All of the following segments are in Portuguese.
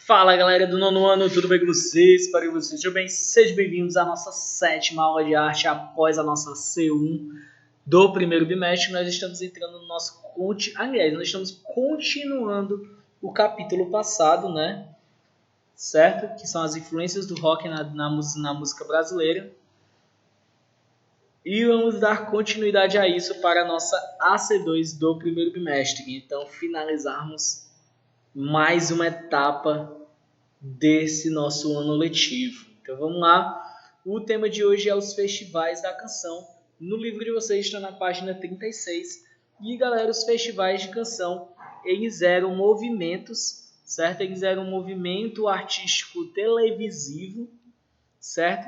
Fala galera do nono ano, tudo bem com vocês? Espero que vocês estejam bem. Sejam bem-vindos à nossa sétima aula de arte após a nossa C1 do primeiro bimestre. Nós estamos entrando no nosso... nós estamos continuando o capítulo passado, né? Certo? Que são as influências do rock na música brasileira. E vamos dar continuidade a isso para a nossa AC2 do primeiro bimestre. Então, finalizarmos mais uma etapa desse nosso ano letivo. Então vamos lá. O tema de hoje é os festivais da canção. No livro de vocês está na página 36. E galera, os festivais de canção, eles eram movimentos, certo? Eles eram um movimento artístico televisivo, certo?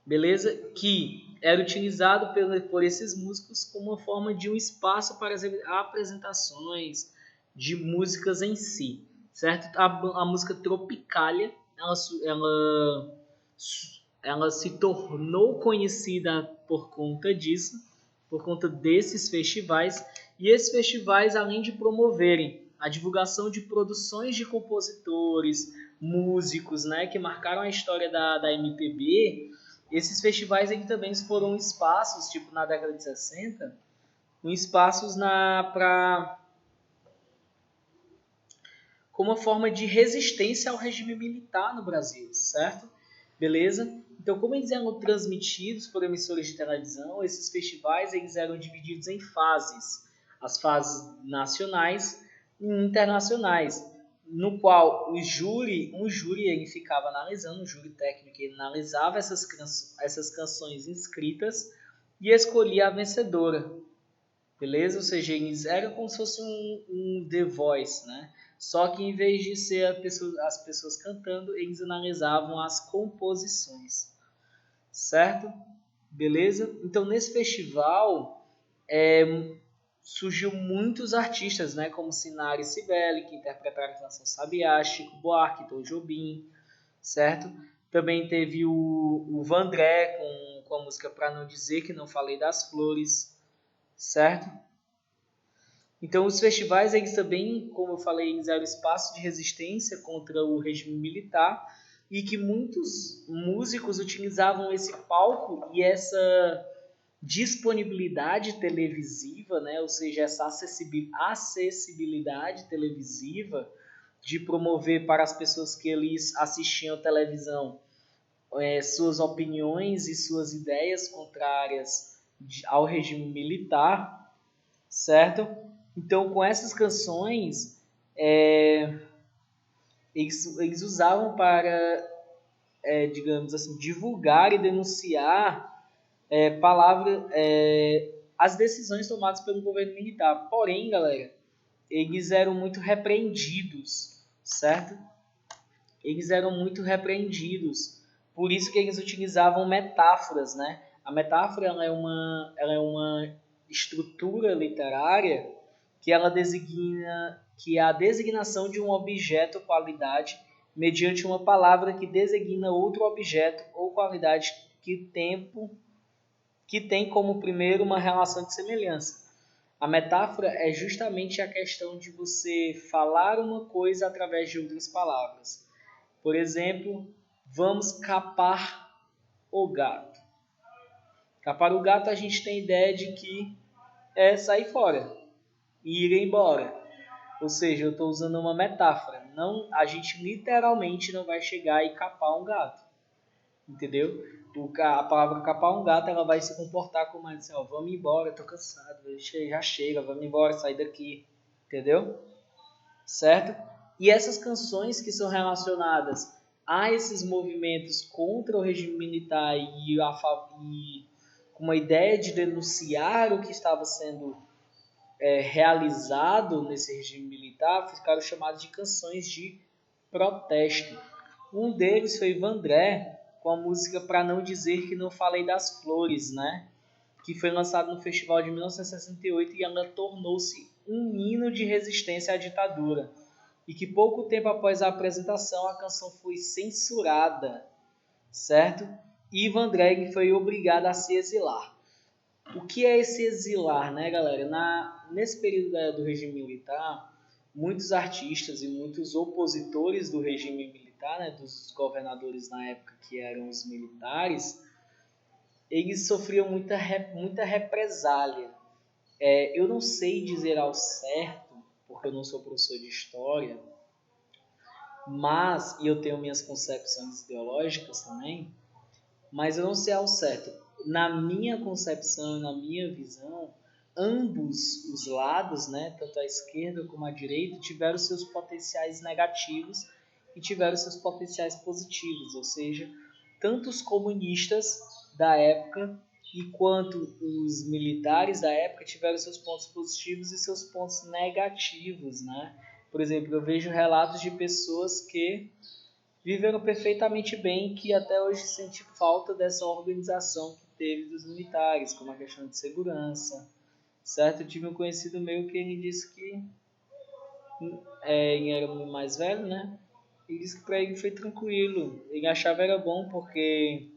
Beleza? Que era utilizado por esses músicos como uma forma de um espaço para as apresentações de músicas em si, certo? A música Tropicália, ela se tornou conhecida por conta disso, por conta desses festivais. E esses festivais, além de promoverem a divulgação de produções de compositores, músicos, né, que marcaram a história da MPB, esses festivais aqui também foram espaços, tipo na década de 60, espaços como uma forma de resistência ao regime militar no Brasil, certo? Beleza? Então, como eles eram transmitidos por emissoras de televisão, esses festivais eles eram divididos em fases. As fases nacionais e internacionais, no qual um júri ele ficava analisando, um júri técnico, ele analisava essas canções inscritas e escolhia a vencedora. Beleza? Ou seja, eles eram como se fosse um The Voice, né? Só que em vez de ser as pessoas cantando, eles analisavam as composições. Certo? Beleza? Então, nesse festival, surgiu muitos artistas, né? Como Sinara e Cibele, que interpretaram a canção Sabiá, Chico Buarque, Tom Jobim, certo? Também teve o Vandré com a música Pra Não Dizer Que Não Falei das Flores, certo? Então, os festivais, eles também, como eu falei, eles eram espaço de resistência contra o regime militar e que muitos músicos utilizavam esse palco e essa disponibilidade televisiva, né? Ou seja, essa acessibilidade televisiva de promover para as pessoas que eles assistiam televisão suas opiniões e suas ideias contrárias ao regime militar, certo? Então, com essas canções, eles usavam para, digamos assim, divulgar e denunciar as decisões tomadas pelo governo militar. Porém, galera, eles eram muito repreendidos, certo? Eles eram muito repreendidos. Por isso que eles utilizavam metáforas, né? A metáfora ela é uma estrutura literária que ela designa que é a designação de um objeto ou qualidade mediante uma palavra que designa outro objeto ou qualidade que tem como primeiro uma relação de semelhança. A metáfora é justamente a questão de você falar uma coisa através de outras palavras. Por exemplo, vamos capar o gato. Capar o gato a gente tem ideia de que é sair fora, ir embora. Ou seja, eu estou usando uma metáfora. Não, a gente literalmente não vai chegar e capar um gato. Entendeu? A palavra capar um gato, ela vai se comportar como assim, ó, vamos embora, eu tô cansado, já chega, vamos embora, sair daqui. Entendeu? Certo? E essas canções que são relacionadas a esses movimentos contra o regime militar e com uma ideia de denunciar o que estava sendo realizado nesse regime militar, ficaram chamados de canções de protesto. Um deles foi Vandré, com a música Pra Não Dizer Que Não Falei das Flores, né? Que foi lançado no festival de 1968 e ela tornou-se um hino de resistência à ditadura. E que pouco tempo após a apresentação, a canção foi censurada, certo? E Vandré foi obrigado a se exilar. O que é esse exilar, né, galera? Nesse período do regime militar, muitos artistas e muitos opositores do regime militar, né, dos governadores na época que eram os militares, eles sofriam muita represália. Eu não sei dizer ao certo, porque eu não sou professor de história, mas, e eu tenho minhas concepções ideológicas também, mas eu não sei ao certo. Na minha concepção, na minha visão, ambos os lados, né, tanto a esquerda como a direita, tiveram seus potenciais negativos e tiveram seus potenciais positivos, ou seja, tanto os comunistas da época e quanto os militares da época tiveram seus pontos positivos e seus pontos negativos, né? Por exemplo, eu vejo relatos de pessoas que viveram perfeitamente bem, que até hoje sente falta dessa organização que teve dos militares, como a questão de segurança, certo? Eu tive um conhecido meu que ele disse que ele era mais velho, né? Ele disse que para ele foi tranquilo, ele achava era bom porque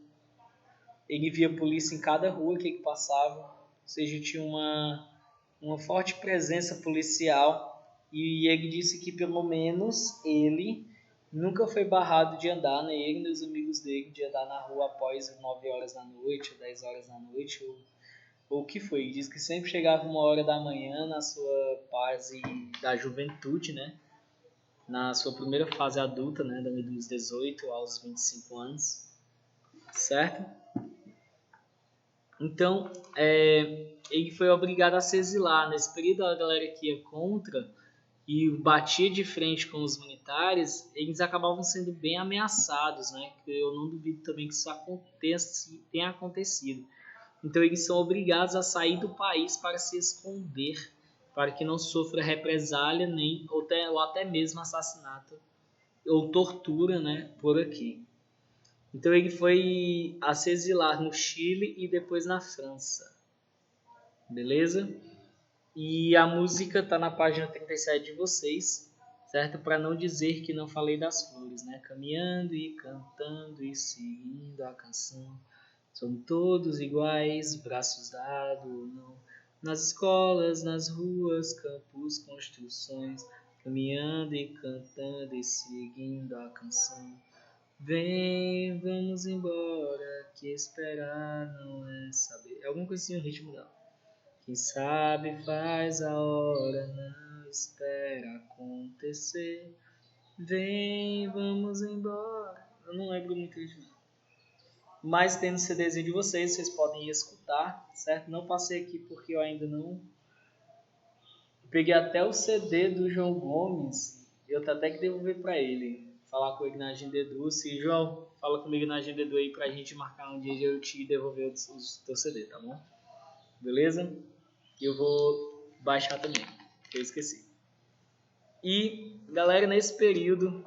ele via polícia em cada rua que ele passava, ou seja, tinha uma forte presença policial, e ele disse que pelo menos ele nunca foi barrado de andar, nem ele nem os amigos dele, de andar na rua após 9 horas da noite, ou 10 horas da noite, ou o que foi. Ele disse que sempre chegava 1 hora da manhã na sua fase da juventude, né? Na sua primeira fase adulta, né? Dos 18 aos 25 anos, certo? Então, ele foi obrigado a se exilar. Nesse período, a galera que ia contra e batia de frente com os militares, eles acabavam sendo bem ameaçados, né? Eu não duvido também que isso tenha acontecido. Então, eles são obrigados a sair do país para se esconder, para que não sofra represália ou até mesmo assassinato ou tortura, né, por aqui. Então ele foi a se exilar no Chile e depois na França. Beleza? E a música tá na página 37 de vocês, certo? Para não dizer que não falei das flores, né? Caminhando e cantando e seguindo a canção. Somos todos iguais, braços dados ou não. Nas escolas, nas ruas, campos, construções. Caminhando e cantando e seguindo a canção. Vem, vamos embora, que esperar não é saber. É alguma coisa assim, o ritmo dela. Quem sabe faz a hora, não espera acontecer. Vem, vamos embora. Eu não lembro muito o ritmo. Mas tem no CDzinho de vocês, vocês podem ir escutar, certo? Não passei aqui porque eu ainda não... Peguei até o CD do João Gomes, eu até que devolver para ele. Falar com ele na Agenda Edu. Se João, fala comigo na Agenda Edu aí pra gente marcar um dia de eu te devolver o teu CD, tá bom? Beleza? E eu vou baixar também, que eu esqueci. E, galera, nesse período,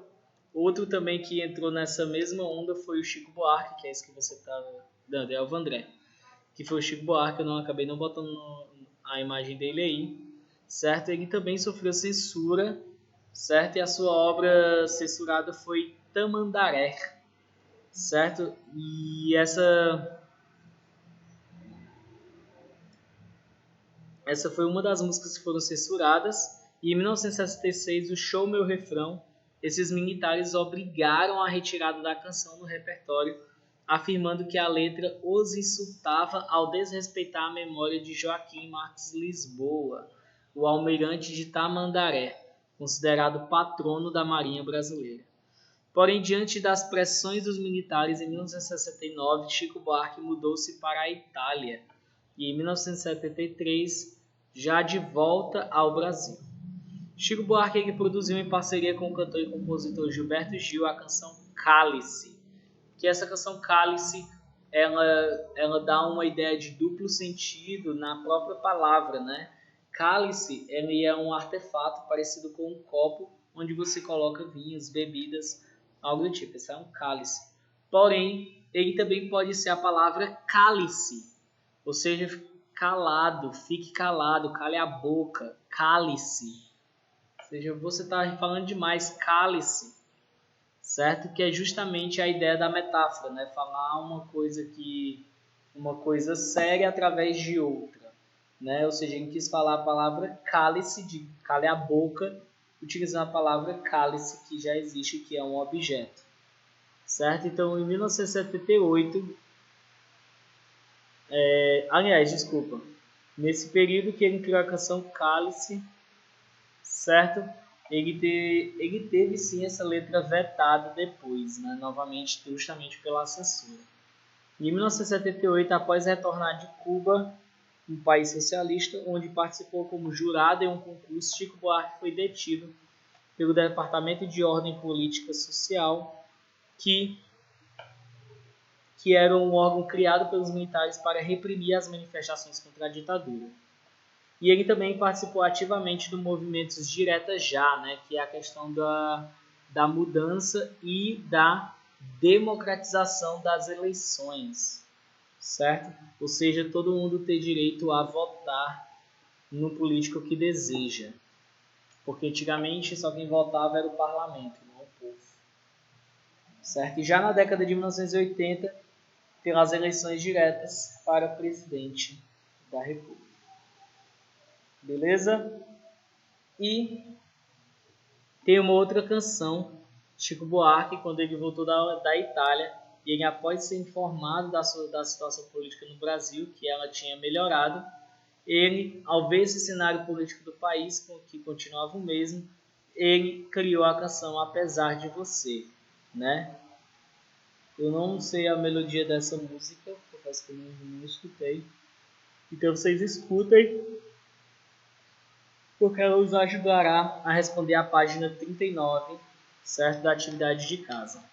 outro também que entrou nessa mesma onda foi o Chico Buarque, que é esse que você estava dando, é o Vandré. Que foi o Chico Buarque, eu não acabei não botando a imagem dele aí, certo? Ele também sofreu censura, certo? E a sua obra censurada foi Tamandaré, certo? E essa foi uma das músicas que foram censuradas. E em 1966, o Show Meu Refrão, esses militares obrigaram a retirada da canção do repertório, afirmando que a letra os insultava ao desrespeitar a memória de Joaquim Marques Lisboa, o almirante de Tamandaré, considerado patrono da Marinha Brasileira. Porém, diante das pressões dos militares, em 1969, Chico Buarque mudou-se para a Itália e, em 1973, já de volta ao Brasil. Chico Buarque produziu em parceria com o cantor e compositor Gilberto Gil a canção Cálice, que essa canção Cálice ela dá uma ideia de duplo sentido na própria palavra, né? Cálice ele é um artefato parecido com um copo onde você coloca vinhos, bebidas, algo do tipo. Esse é um cálice. Porém, ele também pode ser a palavra cálice, ou seja, calado, fique calado, cale a boca, cálice. Ou seja, você está falando demais, cálice, certo? Que é justamente a ideia da metáfora, né? Falar uma coisa séria através de outra, né? Ou seja, ele quis falar a palavra cálice, de cale a boca, utilizando a palavra cálice, que já existe, que é um objeto, certo? Então, em 1978, aliás, desculpa, nesse período que ele criou a canção Cálice, certo? Ele teve sim essa letra vetada depois, né? Novamente, justamente pela censura. Em 1978, após retornar de Cuba, um país socialista, onde participou como jurado em um concurso, Chico Buarque foi detido pelo Departamento de Ordem Política Social, que era um órgão criado pelos militares para reprimir as manifestações contra a ditadura. E ele também participou ativamente do movimento Direta Já, né, que é a questão da mudança e da democratização das eleições, certo? Ou seja, todo mundo ter direito a votar no político que deseja. Porque antigamente só quem votava era o parlamento, não o povo. Certo? E já na década de 1980, pelas eleições diretas para presidente da República. Beleza? E tem uma outra canção, Chico Buarque, quando ele voltou da Itália, e ele, após ser informado da situação política no Brasil, que ela tinha melhorado, ele, ao ver esse cenário político do país, que continuava o mesmo, ele criou a canção Apesar de Você, né? Eu não sei a melodia dessa música, confesso que eu não escutei. Então vocês escutem, porque ela os ajudará a responder a página 39, certo? Da atividade de casa.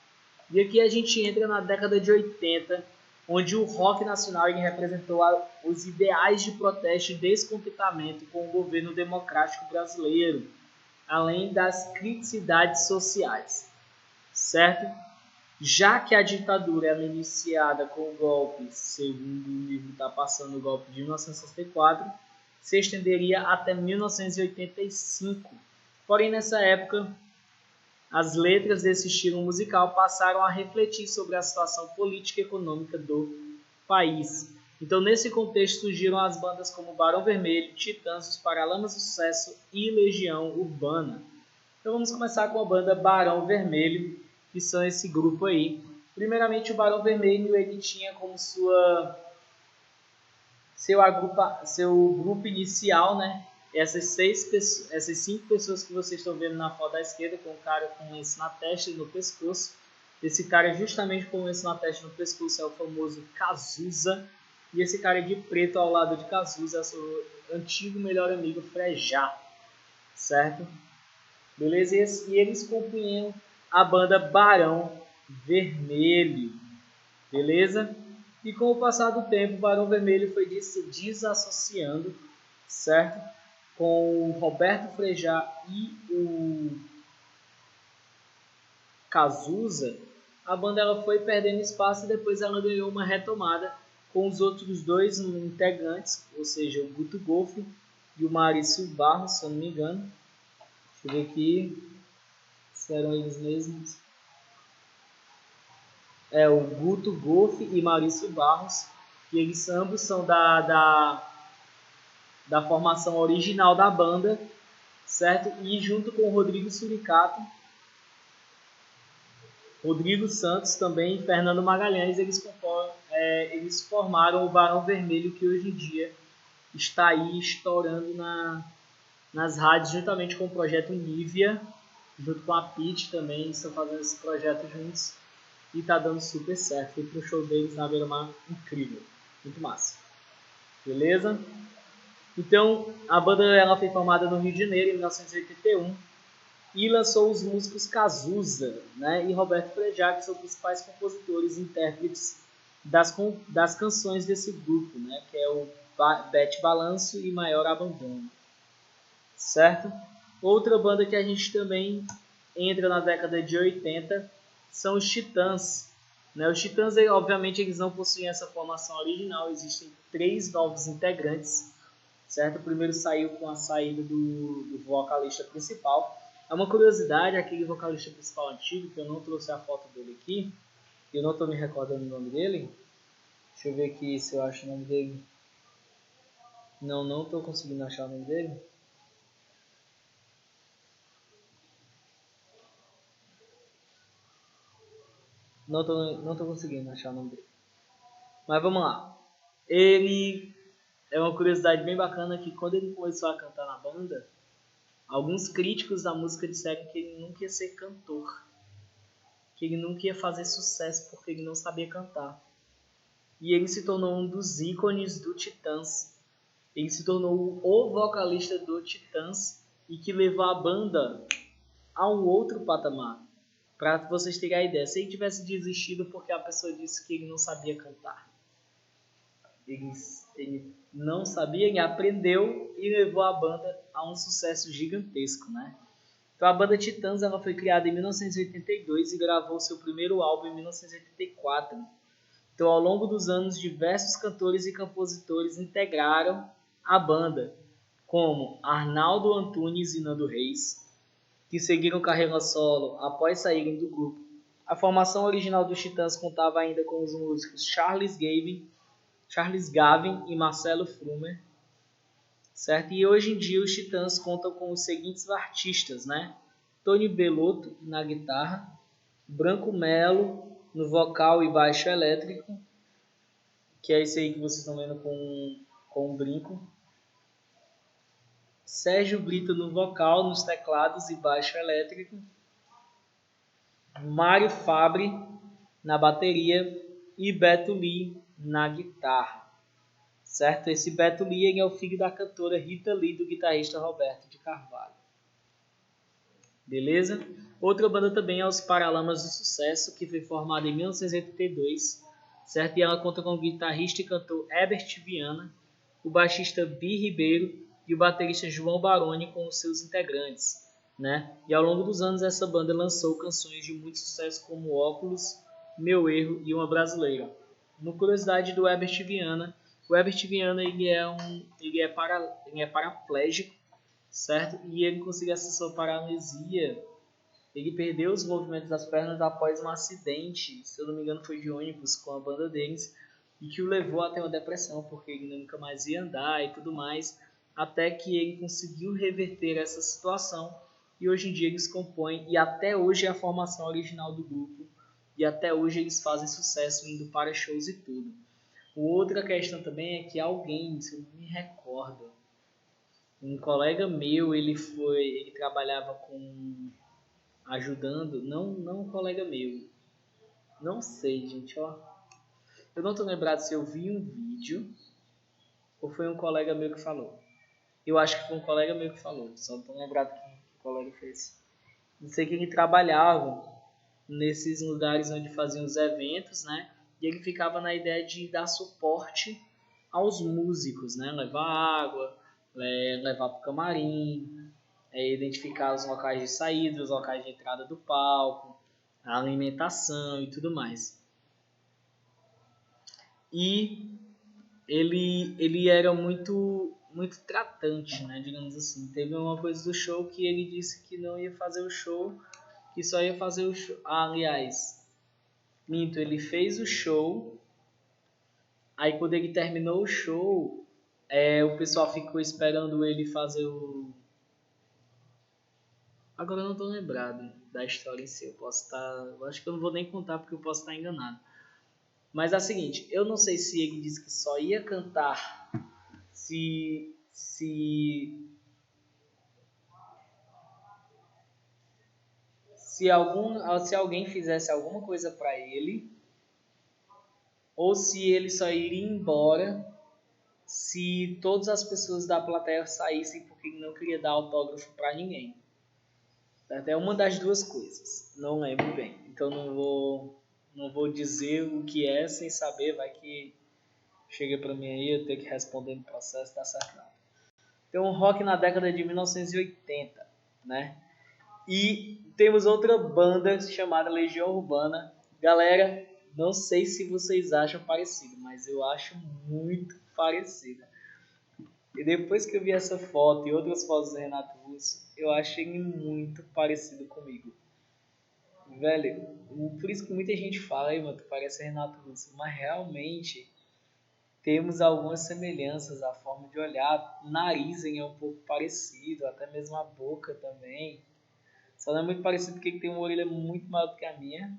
E aqui a gente entra na década de 80, onde o rock nacional representou os ideais de protesto e descontentamento com o governo democrático brasileiro, além das criticidades sociais, certo? Já que a ditadura era iniciada com o golpe, segundo o livro está passando o golpe de 1964, se estenderia até 1985. Porém, nessa época, as letras desse estilo musical passaram a refletir sobre a situação política e econômica do país. Então, nesse contexto, surgiram as bandas como Barão Vermelho, Titãs, Os Paralamas do Sucesso e Legião Urbana. Então, vamos começar com a banda Barão Vermelho, que são esse grupo aí. Primeiramente, o Barão Vermelho ele tinha como seu grupo inicial, né? Essas 5 pessoas que vocês estão vendo na foto da esquerda, com um cara com isso na testa e no pescoço. Esse cara justamente com isso na testa e no pescoço é o famoso Cazuza. E esse cara de preto ao lado de Cazuza é o seu antigo melhor amigo Frejá, certo? Beleza? E eles compunham a banda Barão Vermelho, beleza? E com o passar do tempo, o Barão Vermelho foi se desassociando, certo? Com o Roberto Frejá e o Cazuza, a banda ela foi perdendo espaço e depois ela ganhou uma retomada com os outros dois integrantes, ou seja, o Guto Golf e o Maurício Barros, se eu não me engano. Deixa eu ver aqui se eram eles mesmos. É o Guto Golf e Maurício Barros, que eles ambos são da formação original da banda, certo? E junto com o Rodrigo Suricato, Rodrigo Santos também e Fernando Magalhães, eles formaram o Barão Vermelho, que hoje em dia está aí estourando nas rádios, juntamente com o projeto Nívia, junto com a Pitty também, eles estão fazendo esse projeto juntos e tá dando super certo. Fui pro show deles na Beira-Mar, incrível, muito massa. Beleza? Então, a banda ela foi formada no Rio de Janeiro em 1981 e lançou os músicos Cazuza, né, e Roberto Frejá, que são os principais compositores e intérpretes das canções desse grupo, né, que é o Bete Balanço e Maior Abandono, certo? Outra banda que a gente também entra na década de 80 são os Titãs. Né? Os Titãs, obviamente, eles não possuem essa formação original, existem 3 novos integrantes, certo? O primeiro saiu com a saída do vocalista principal. É uma curiosidade, aquele vocalista principal antigo, que eu não trouxe a foto dele aqui, eu não estou me recordando o nome dele. Deixa eu ver aqui se eu acho o nome dele. Não estou conseguindo achar o nome dele. Não tô conseguindo achar o nome dele. Mas vamos lá. Ele é uma curiosidade bem bacana que quando ele começou a cantar na banda, alguns críticos da música disseram que ele nunca ia ser cantor, que ele nunca ia fazer sucesso porque ele não sabia cantar. E ele se tornou um dos ícones do Titãs. Ele se tornou o vocalista do Titãs e que levou a banda a um outro patamar. Para vocês terem a ideia, se ele tivesse desistido porque a pessoa disse que ele não sabia cantar, ele não sabia, ele aprendeu e levou a banda a um sucesso gigantesco, né? Então a banda Titãs ela foi criada em 1982 e gravou seu primeiro álbum em 1984. Então ao longo dos anos, diversos cantores e compositores integraram a banda, como Arnaldo Antunes e Nando Reis, que seguiram carreira solo após saírem do grupo. A formação original dos Titãs contava ainda com os músicos Charles Gavin e Marcelo Frumer, certo? E hoje em dia os Titãs contam com os seguintes artistas, né? Tony Bellotto na guitarra, Branco Melo no vocal e baixo elétrico, que é esse aí que vocês estão vendo com o brinco. Sérgio Brito no vocal, nos teclados e baixo elétrico. Mário Fabre na bateria e Beto Lee na guitarra. Certo? Esse Beto Lee é o filho da cantora Rita Lee do guitarrista Roberto de Carvalho. Beleza? Outra banda também é os Paralamas do Sucesso, que foi formada em 1982, certo? E ela conta com o guitarrista e cantor Herbert Viana, o baixista Bi Ribeiro e o baterista João Baroni com os seus integrantes, né? E ao longo dos anos essa banda lançou canções de muito sucesso como Óculos, Meu Erro e Uma Brasileira. Uma curiosidade do Herbert Viana, o Herbert Viana ele é paraplégico, certo? E ele conseguiu essa sua paralisia. Ele perdeu os movimentos das pernas após um acidente, se eu não me engano foi de ônibus com a banda deles, e que o levou até uma depressão, porque ele nunca mais ia andar e tudo mais, até que ele conseguiu reverter essa situação, e hoje em dia eles compõem, e até hoje é a formação original do grupo, e até hoje eles fazem sucesso indo para shows e tudo. Outra questão também é que alguém, se eu não me recordo, um colega meu, ele trabalhava com ajudando, não um colega meu. Não sei, gente, ó. Eu não tô lembrado se eu vi um vídeo ou foi um colega meu que falou. Eu acho que foi um colega meu que falou, só não tô lembrado que o colega fez. Não sei que ele trabalhava nesses lugares onde faziam os eventos, né? E ele ficava na ideia de dar suporte aos músicos, né? Levar água, levar para o camarim, identificar os locais de saída, os locais de entrada do palco, a alimentação e tudo mais. E ele era muito tratante, né? Digamos assim. Teve uma coisa do show que ele disse que não ia fazer o show, que só ia fazer o show. Ah, aliás, minto, ele fez o show. Aí quando ele terminou o show, o pessoal ficou esperando ele fazer o. Agora eu não tô lembrado da história em si. Eu posso estar. Eu acho que eu não vou nem contar porque eu posso estar enganado. Mas é o seguinte, eu não sei se ele disse que só ia cantar se se alguém fizesse alguma coisa para ele, ou se ele só iria embora se todas as pessoas da plateia saíssem porque ele não queria dar autógrafo para ninguém. É uma das duas coisas, não lembro bem. Então não vou dizer o que é sem saber, vai que chega para mim aí eu tenho que responder no processo, tá certo não. Então rock na década de 1980, né? E temos outra banda chamada Legião Urbana. Galera, não sei se vocês acham parecido, mas eu acho muito parecido. E depois que eu vi essa foto e outras fotos do Renato Russo, eu achei ele muito parecido comigo. Velho, por isso que muita gente fala, aí, mano, tu parece Renato Russo, mas realmente temos algumas semelhanças, a forma de olhar, o nariz é um pouco parecido, até mesmo a boca também. Só não é muito parecido porque ele tem uma orelha muito maior do que a minha.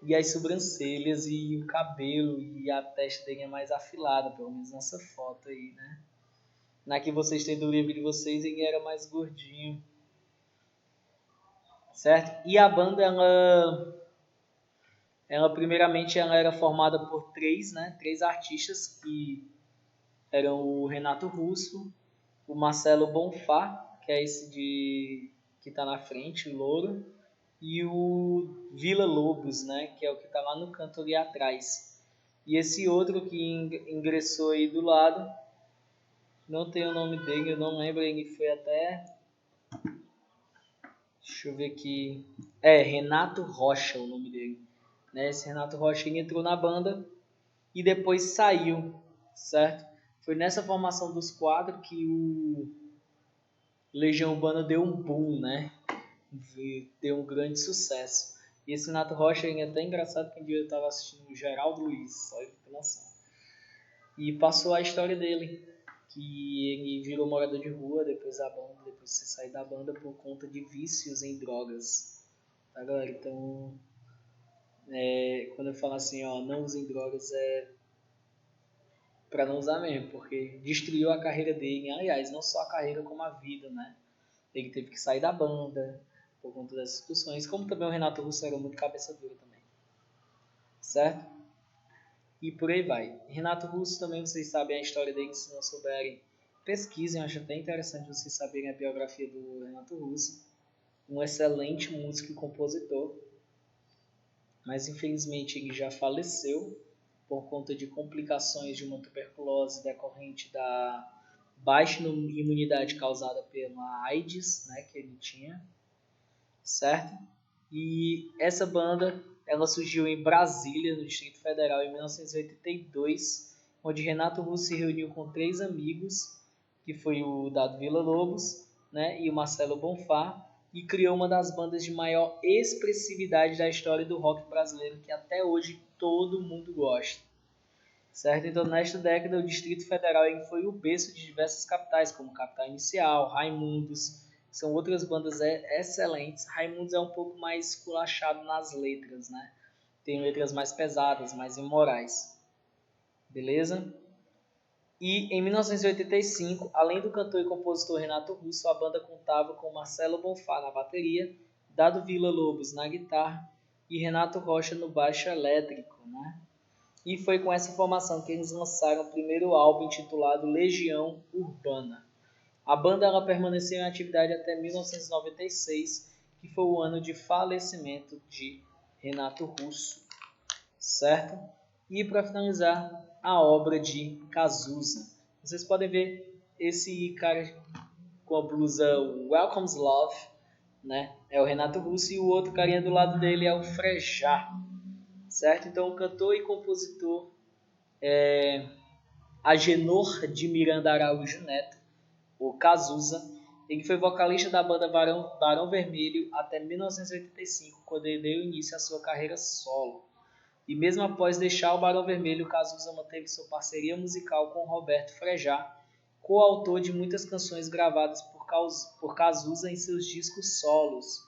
e as sobrancelhas e o cabelo e a testa dele é mais afilada, pelo menos nessa foto aí, né? Na que vocês têm do livro de vocês, ele era mais gordinho, certo? E a banda, ela primeiramente ela era formada por três artistas que eram o Renato Russo, o Marcelo Bonfá, que é esse que está na frente, o louro, e o Vila Lobos, né, que é o que está lá no canto ali atrás. E esse outro que ingressou aí do lado, não tem o nome dele, eu não lembro, ele foi até... Deixa eu ver aqui... Renato Rocha o nome dele. Né? Esse Renato Rocha entrou na banda e depois saiu, certo? Foi nessa formação dos quatro que o Legião Urbana deu um boom, né? Deu um grande sucesso. E esse Renato Rocha é até engraçado que um dia eu estava assistindo o Geraldo Luiz, só de noção. E passou a história dele, que ele virou morador de rua depois de sair da banda por conta de vícios em drogas. Tá, galera? Então, quando eu falo assim, ó, não usem drogas, é para não usar mesmo, porque destruiu a carreira dele. Aliás, não só a carreira, como a vida, né? Ele teve que sair da banda por conta dessas discussões, como também o Renato Russo era muito cabeça dura também, certo? E por aí vai. Renato Russo também, vocês sabem a história dele, se não souberem, pesquisem, eu acho até interessante vocês saberem a biografia do Renato Russo, um excelente músico e compositor, mas infelizmente ele já faleceu por conta de complicações de uma tuberculose decorrente da baixa imunidade causada pela AIDS, né, que ele tinha, certo? E essa banda, ela surgiu em Brasília, no Distrito Federal, em 1982, onde Renato Russo se reuniu com três amigos, que foi o Dado Villa-Lobos, né, e o Marcelo Bonfá, e criou uma das bandas de maior expressividade da história do rock brasileiro, que até hoje todo mundo gosta. Certo? Então, nesta década, o Distrito Federal foi o berço de diversas capitais, como Capital Inicial, Raimundos, são outras bandas excelentes. Raimundos é um pouco mais esculachado nas letras, né? Tem letras mais pesadas, mais imorais. Beleza? E em 1985, além do cantor e compositor Renato Russo, a banda contava com Marcelo Bonfá na bateria, Dado Villa-Lobos na guitarra e Renato Rocha no baixo elétrico, né? E foi com essa formação que eles lançaram o primeiro álbum intitulado Legião Urbana. A banda ela permaneceu em atividade até 1996, que foi o ano de falecimento de Renato Russo, certo? E para finalizar, a obra de Cazuza. Vocês podem ver esse cara com a blusa Welcome's Love, né? É o Renato Russo, e o outro carinha do lado dele é o Frejá, certo? Então, o cantor e compositor Agenor de Miranda Araújo Neto, o Cazuza, ele foi vocalista da banda Barão Vermelho até 1985, quando ele deu início à sua carreira solo. E mesmo após deixar o Barão Vermelho, Cazuza manteve sua parceria musical com Roberto Frejá, coautor de muitas canções gravadas por Cazuza em seus discos solos,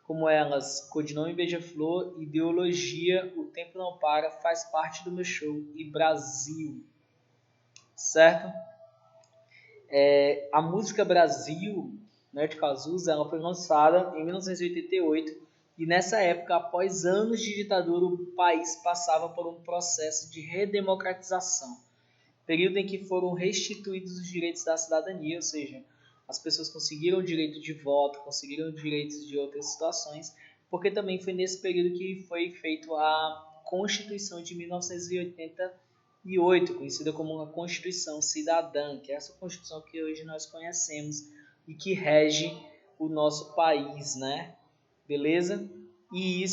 como elas Codinome Beija-Flor, Ideologia, O Tempo Não Para, Faz Parte do Meu Show e Brasil, certo? A música Brasil, né, de Cazuza, ela foi lançada em 1988 e nessa época, após anos de ditadura, o país passava por um processo de redemocratização, período em que foram restituídos os direitos da cidadania, ou seja, as pessoas conseguiram o direito de voto, conseguiram direitos de outras situações, porque também foi nesse período que foi feita a Constituição de 1988, conhecida como a Constituição Cidadã, que é essa Constituição que hoje nós conhecemos e que rege o nosso país, né? Beleza? E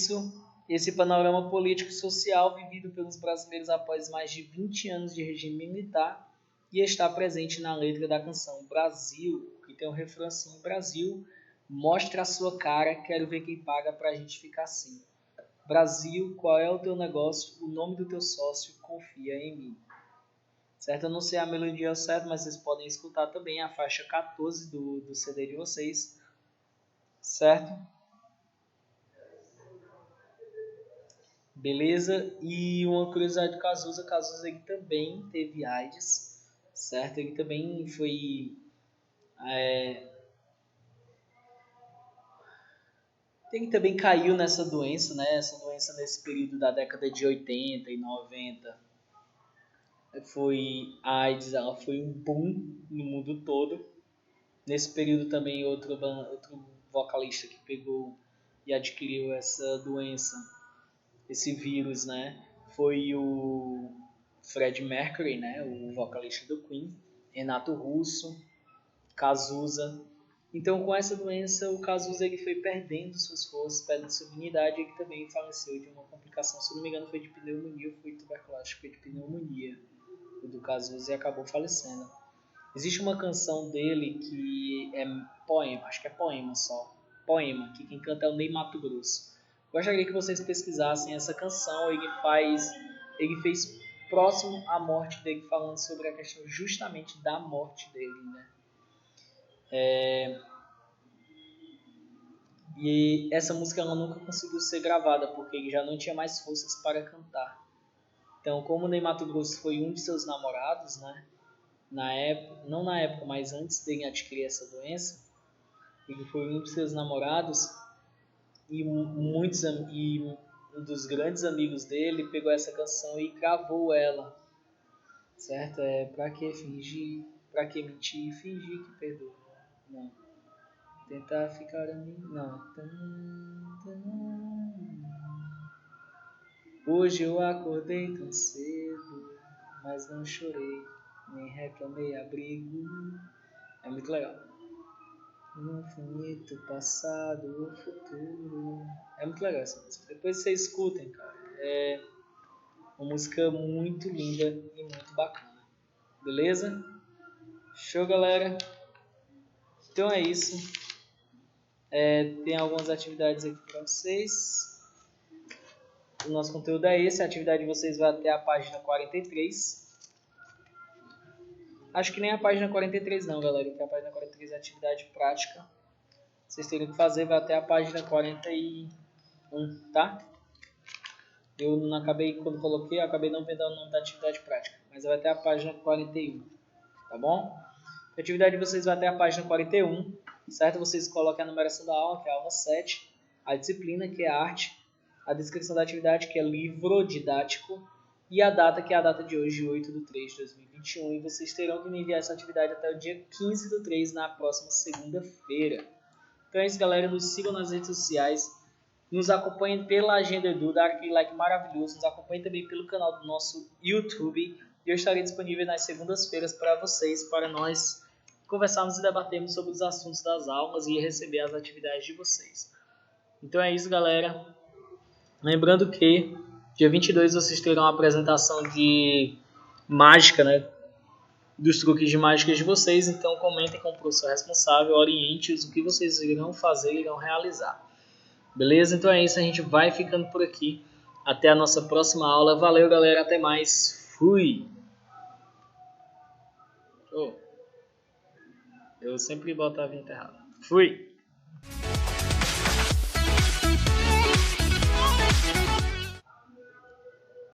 esse panorama político e social vivido pelos brasileiros após mais de 20 anos de regime militar e está presente na letra da canção Brasil, que tem um refrão assim: Brasil, mostra a sua cara, quero ver quem paga pra gente ficar assim. Brasil, qual é o teu negócio, o nome do teu sócio, confia em mim. Certo? Eu não sei a melodia ao certo, mas vocês podem escutar também a faixa 14 do CD de vocês, certo? Beleza? E uma curiosidade do Cazuza, ele também teve AIDS, certo? Ele também foi... ele também caiu nessa doença, né? Essa doença nesse período da década de 80 e 90. A AIDS, ela foi um boom no mundo todo. Nesse período também outro vocalista que pegou e adquiriu essa doença, esse vírus, né? Foi o Freddie Mercury, né? O vocalista do Queen, Renato Russo, Cazuza. Então, com essa doença, o Cazuza ele foi perdendo suas forças, perdendo sua dignidade, e ele também faleceu de uma complicação, se não me engano, foi de pneumonia ou foi tuberculose, foi de pneumonia, o do Cazuza, e acabou falecendo. Existe uma canção dele que é poema, acho que é poema só, poema, que quem canta é o Ney Matogrosso. Gostaria que vocês pesquisassem essa canção. Ele fez próximo à morte dele, falando sobre a questão justamente da morte dele, né? E essa música ela nunca conseguiu ser gravada porque ele já não tinha mais forças para cantar. Então, como o Ney Matogrosso foi um de seus namorados, né? Não na época, mas antes dele adquirir essa doença, ele foi um de seus namorados e um dos grandes amigos dele pegou essa canção e gravou ela, certo? Pra que fingir, pra que mentir e fingir que perdoa? Não. Tentar ficar a mim, não. Hoje eu acordei tão cedo, mas não chorei, nem reclamei abrigo. É muito legal. No infinito passado, o futuro. É muito legal essa música. Depois vocês escutem, cara. É uma música muito linda e muito bacana. Beleza? Show, galera. Então é isso. Tem algumas atividades aqui para vocês. O nosso conteúdo é esse. A atividade de vocês vai até a página 43. Acho que nem a página 43 não, galera. Porque a página 43 é atividade prática. Vocês teriam que fazer, vai até a página 41, tá? Eu não acabei, quando coloquei, eu acabei não vendo o nome da atividade prática. Mas vai até a página 41, tá bom? A atividade de vocês vai até a página 41, certo? Vocês colocam a numeração da aula, que é a aula 7, a disciplina, que é a arte, a descrição da atividade, que é livro didático, e a data, que é a data de hoje, 8/3/2021. E vocês terão que me enviar essa atividade até o dia 15/3, na próxima segunda-feira. Então é isso, galera. Nos sigam nas redes sociais. Nos acompanhem pela Agenda Edu, dá aquele like maravilhoso. Nos acompanhem também pelo canal do nosso YouTube. E eu estarei disponível nas segundas-feiras para vocês, para nós conversarmos e debatermos sobre os assuntos das aulas e receber as atividades de vocês. Então é isso, galera. Lembrando que dia 22 vocês terão a apresentação de mágica, né? Dos truques de mágica de vocês. Então comentem com o professor responsável, oriente-os o que vocês irão fazer e irão realizar. Beleza? Então é isso, a gente vai ficando por aqui. Até a nossa próxima aula. Valeu, galera. Até mais. Fui! Eu sempre boto a vinheta errada. Fui!